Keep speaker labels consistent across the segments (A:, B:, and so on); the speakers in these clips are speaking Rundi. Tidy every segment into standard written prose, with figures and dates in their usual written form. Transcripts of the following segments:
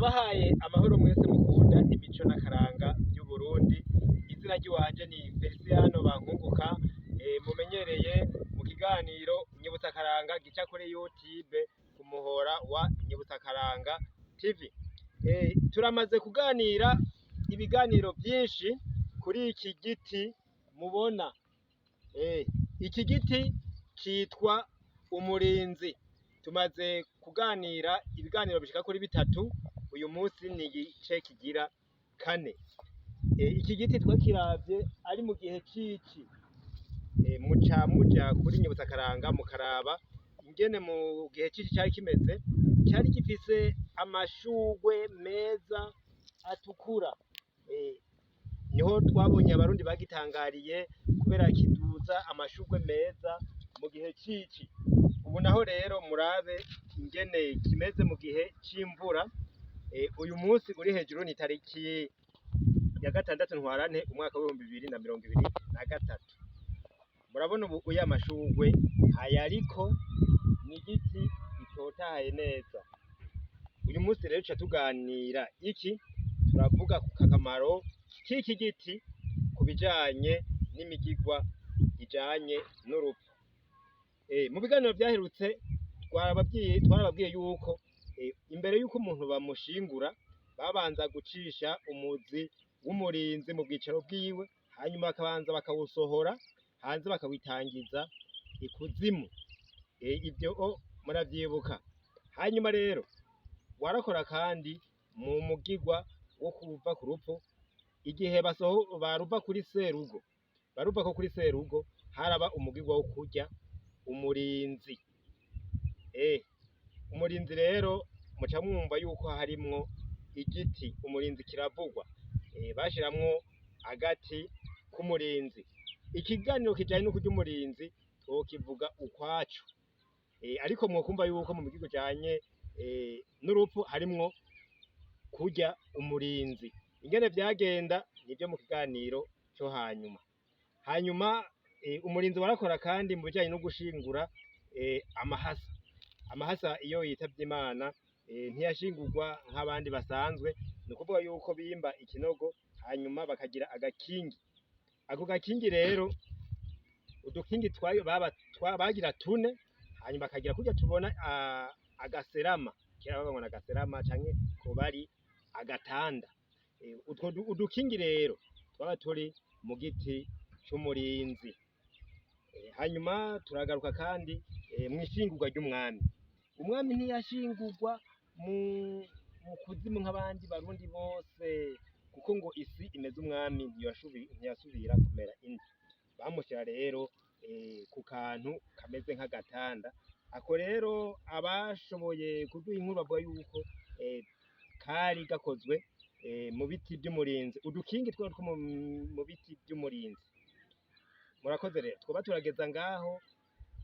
A: Ndabahaye amahoro mwese mukunda imico n'akaranga y'Uburundi. Izina ry'iwanje ni Feliciano Bankunguka, mumenyereye mu kiganiro Nyibutsa Akaranga gica kuri YouTube ku muhora wa Nyibutsa Akaranga TV. Turamaze kuganira ibiganiro vyinshi kuri iki giti mubona. Iki giti citwa umurinzi. Tumaze kuganira ibiganiro bishika kuri bitatu, uyu munsi ni igice kigira kane. Iki giti twakiravye ari mu gihe cici, muca muja kuri Nyibutsa Akaranga mukaraba ingene mu gihe cici cari kimeze. Cari gifise amashurwe meza atukura, niho twabonye abarundi bagitangariye kubera kiduza amashurwe meza mu gihe cici. Ubu naho rero murabe ingene kimeze mu gihe c'imvura. Uyu munsi uri hejuru ni tariki ya 6 Ntwarante umwaka w'2023. Murabona ubu uya amashurwe ayariko, ni igiti gitotahaye neza. Uyu munsi rero tuca tuganira iki, turavuga ku kakamaro k'iki giti ku bijanye n'imigigwa ijanye n'urupfu. Mu biganiro vyaherutse twarababwiye yuko imbere yuko umuntu bamushingura babanza gucisha umuzi w'umurinzi mu bwicaro bwiwe, hanyuma bakabanza bakawusohora hanze bakawitangiza ikuzimu. Ivyo muravyibuka. Hanyuma rero warakora kandi mu mugigwa wo kuva ku rupfu, igihe baruva kuri serugo, baruva ko kuri serugo haraba umugigwa wo kurya umurinzi. Umurinzi rero muca mwumva yuko harimwo igiti, umurinzi kiravugwa. Bashiramwo agati k'umurinzi. Ikiganiro kijanye no kurya umurinzi twokivuga ukwaco, ariko mwokumva yuko mu migigwa ijanye n'urupfu harimwo kurya umurinzi. Ingene vyagenda nivyo mu kiganiro co hanyuma. Umurinzi warakora kandi mu bijanye no gushingura amahasa. Amahasa iyo yitavye Imana ntiyashingurwa nk'abandi basanzwe, ni ukuvuga yuko bimba ikinogo hanyuma bakagira agakingi. Ako gakingi rero, udukingi bagira 4, hanyuma bakagira kurya tubona agaserama, kera bavuga ngo n'agaserama canke koba ari agatanda. Utwo udukingi rero twaba turi mu giti c'umurinzi. Hanyuma turagaruka kandi mw'ishingurwa ry'umwami. Umwami ntiyashingurwa mu kuzimu nk'abandi barundi bose, kuko ngo isi imeze umwami ntiyasubira kumera indi. Bamushira rero ku kantu kameze nk'agatanda. Ako rero abashoboye kuduha inkuru bavuga yuko kari gakozwe mu biti vy'umurinzi. Udukingi two mu biti vy'umurinzi. Murakoze rero, twoba turageza ngaho.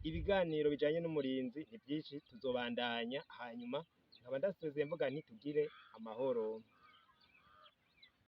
A: Ibiganiro bijanye n'umurinzi ni vyinshi, tuzobandanya. Hanyuma nkaba ndasezeye mvuga nti tugire amahoro.